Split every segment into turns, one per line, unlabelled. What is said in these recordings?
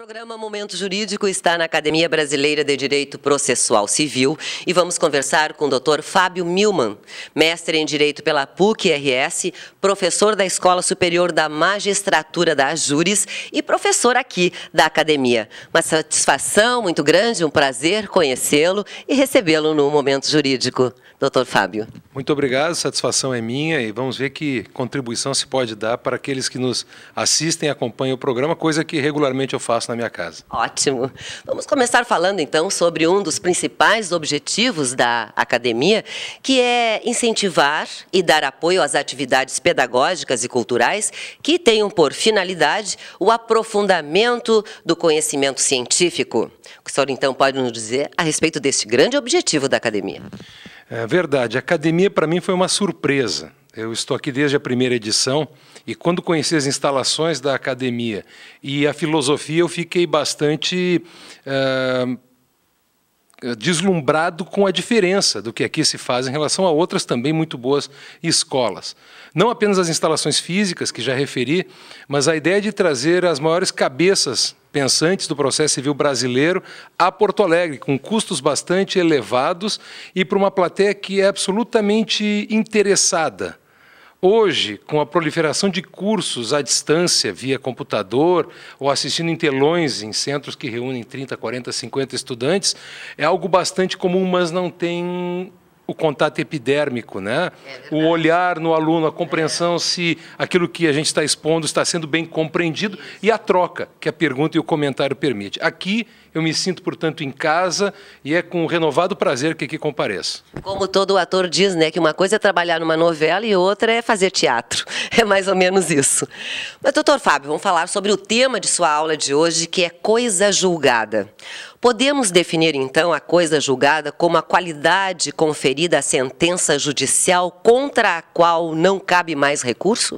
programa Momento Jurídico está na Academia Brasileira de Direito Processual Civil e vamos conversar com o Dr. Fábio Milman, mestre em Direito pela PUC-RS, professor da Escola Superior da Magistratura da Ajures e professor aqui da Academia. Uma satisfação muito grande, um prazer conhecê-lo e recebê-lo no Momento Jurídico. Dr. Fábio.
Muito obrigado, a satisfação é minha e vamos ver que contribuição se pode dar para aqueles que nos assistem e acompanham o programa, coisa que regularmente eu faço na minha casa.
Ótimo. Vamos começar falando então sobre um dos principais objetivos da academia, que é incentivar e dar apoio às atividades pedagógicas e culturais que tenham por finalidade o aprofundamento do conhecimento científico. O que o senhor então pode nos dizer a respeito deste grande objetivo da academia?
É verdade, a academia para mim foi uma surpresa. Eu estou aqui desde a primeira edição e quando conheci as instalações da academia e a filosofia eu fiquei bastante deslumbrado com a diferença do que aqui se faz em relação a outras também muito boas escolas. Não apenas as instalações físicas, que já referi, mas a ideia de trazer as maiores cabeças pensantes do processo civil brasileiro a Porto Alegre, com custos bastante elevados e para uma plateia que é absolutamente interessada. Hoje, com a proliferação de cursos à distância, via computador, ou assistindo em telões em centros que reúnem 30, 40, 50 estudantes, é algo bastante comum, mas não tem o contato epidérmico, né? O olhar no aluno, a compreensão se aquilo que a gente está expondo está sendo bem compreendido e a troca que a pergunta e o comentário permite. Aqui eu me sinto, portanto, em casa e é com renovado prazer que aqui compareço.
Como todo ator diz, né, que uma coisa é trabalhar numa novela e outra é fazer teatro. É mais ou menos isso. Mas, doutor Fábio, vamos falar sobre o tema de sua aula de hoje, que é coisa julgada. Podemos definir, então, a coisa julgada como a qualidade conferida à sentença judicial contra a qual não cabe mais recurso?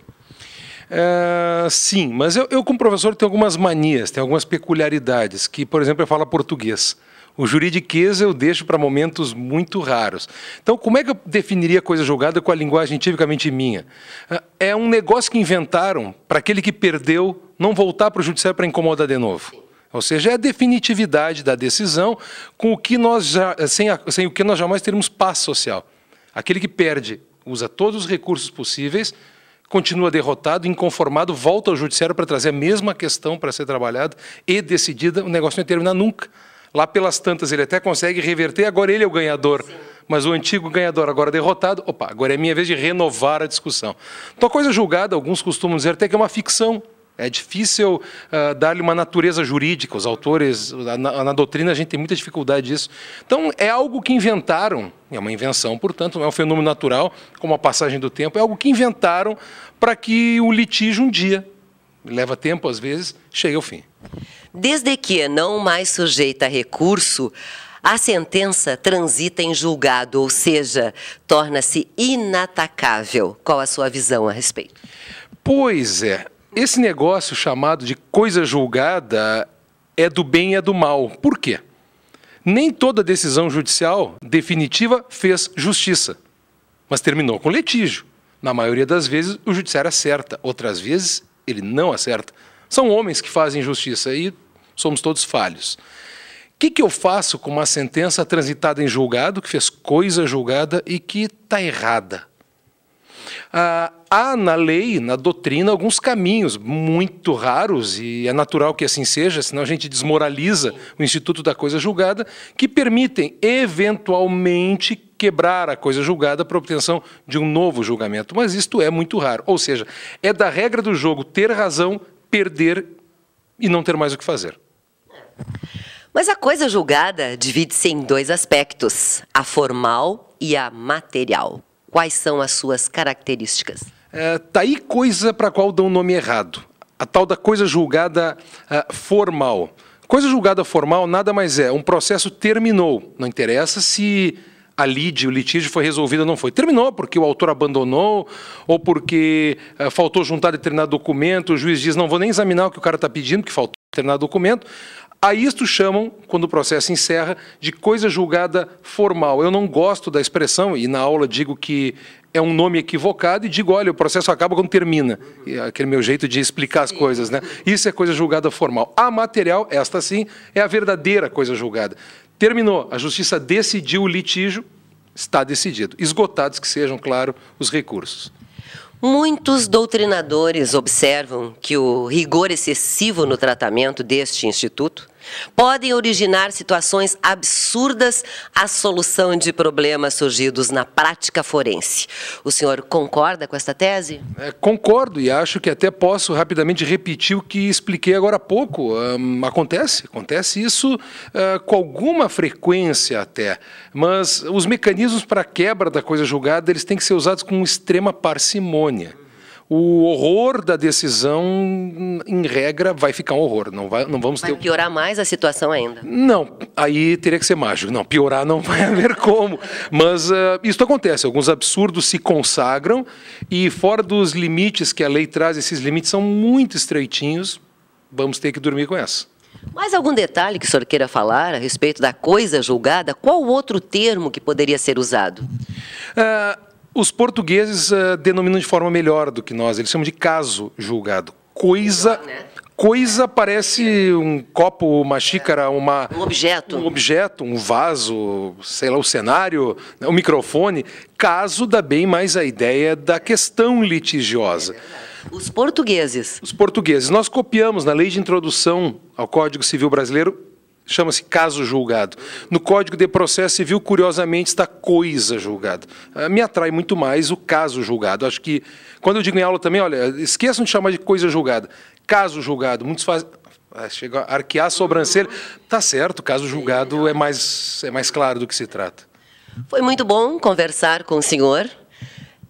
Sim, mas eu como professor tenho algumas manias, tenho algumas peculiaridades, que, por exemplo, eu falo português. O juridiquês eu deixo para momentos muito raros. Então, como é que eu definiria coisa julgada com a linguagem tipicamente minha? É um negócio que inventaram para aquele que perdeu não voltar para o judiciário para incomodar de novo. Ou seja, é a definitividade da decisão com o que sem o que nós jamais teremos paz social. Aquele que perde usa todos os recursos possíveis, continua derrotado, inconformado, volta ao judiciário para trazer a mesma questão para ser trabalhada e decidida, o negócio não ia terminar nunca. Lá pelas tantas ele até consegue reverter, agora ele é o ganhador. Sim. Mas o antigo ganhador agora derrotado, opa, agora é minha vez de renovar a discussão. Então a coisa julgada, alguns costumam dizer até que é uma ficção. É difícil dar-lhe uma natureza jurídica. Os autores, na doutrina, a gente tem muita dificuldade disso. Então, é algo que inventaram, é uma invenção, portanto, não é um fenômeno natural, como a passagem do tempo, é algo que inventaram para que o litígio um dia, leva tempo às vezes, chegue ao fim.
Desde que não mais sujeita a recurso, a sentença transita em julgado, ou seja, torna-se inatacável. Qual a sua visão a respeito?
Pois é. Esse negócio chamado de coisa julgada é do bem e é do mal. Por quê? Nem toda decisão judicial definitiva fez justiça, mas terminou com litígio. Na maioria das vezes, o judiciário acerta, outras vezes, ele não acerta. São homens que fazem justiça e somos todos falhos. O que eu faço com uma sentença transitada em julgado, que fez coisa julgada e que está errada? Há na lei, na doutrina, alguns caminhos muito raros, e é natural que assim seja, senão a gente desmoraliza o Instituto da Coisa Julgada, que permitem, eventualmente, quebrar a coisa julgada para obtenção de um novo julgamento. Mas isto é muito raro. Ou seja, é da regra do jogo ter razão, perder e não ter mais o que fazer.
Mas a coisa julgada divide-se em dois aspectos, a formal e a material. Quais são as suas características?
Tá aí coisa para a qual dão um nome errado. A tal da coisa julgada formal. Coisa julgada formal nada mais é, um processo terminou. Não interessa se a lide, o litígio foi resolvido ou não foi. Terminou porque o autor abandonou ou porque faltou juntar determinado documento, o juiz diz, não vou nem examinar o que o cara está pedindo, que faltou. determinado documento. A isto chamam, quando o processo encerra, de coisa julgada formal. Eu não gosto da expressão, e na aula digo que é um nome equivocado, e digo, olha, o processo acaba quando termina. E é aquele meu jeito de explicar as coisas, né? Isso é coisa julgada formal. A material, esta sim, é a verdadeira coisa julgada. Terminou, a justiça decidiu o litígio, está decidido. Esgotados que sejam, claro, os recursos.
Muitos doutrinadores observam que o rigor excessivo no tratamento deste instituto podem originar situações absurdas à solução de problemas surgidos na prática forense. O senhor concorda com esta tese?
Concordo, e acho que até posso rapidamente repetir o que expliquei agora há pouco. Acontece isso com alguma frequência até, mas os mecanismos para a quebra da coisa julgada, eles têm que ser usados com extrema parcimônia. O horror da decisão, em regra, vai ficar um horror. Não vamos ter...
Vai piorar mais a situação ainda?
Não, aí teria que ser mágico. Não, piorar não vai haver como. Mas isso acontece. Alguns absurdos se consagram e fora dos limites que a lei traz, esses limites são muito estreitinhos, vamos ter que dormir com essa.
Mais algum detalhe que o senhor queira falar a respeito da coisa julgada? Qual outro termo que poderia ser usado?
Os portugueses denominam de forma melhor do que nós, eles chamam de caso julgado. Coisa parece um copo, uma xícara, um objeto. Um vaso, sei lá, o cenário, o microfone. Caso dá bem mais a ideia da questão litigiosa.
Os portugueses.
Nós copiamos na lei de introdução ao Código Civil Brasileiro, chama-se caso julgado. No Código de Processo Civil, curiosamente, está coisa julgada. Me atrai muito mais o caso julgado. Acho que, quando eu digo em aula também, olha, esqueçam de chamar de coisa julgada. Caso julgado. Muitos fazem... Chega a arquear a sobrancelha. Tá certo, caso julgado é mais claro do que se trata.
Foi muito bom conversar com o senhor.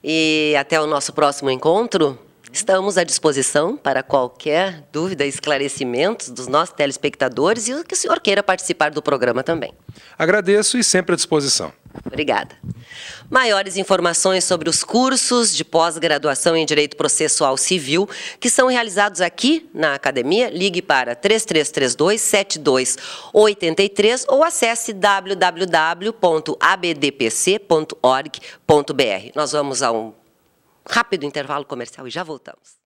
E até o nosso próximo encontro. Estamos à disposição para qualquer dúvida, esclarecimentos dos nossos telespectadores e o que o senhor queira participar do programa também.
Agradeço e sempre à disposição.
Obrigada. Maiores informações sobre os cursos de pós-graduação em Direito Processual Civil que são realizados aqui na academia, ligue para 3332-7283 ou acesse www.abdpc.org.br. Nós vamos a um rápido intervalo comercial e já voltamos.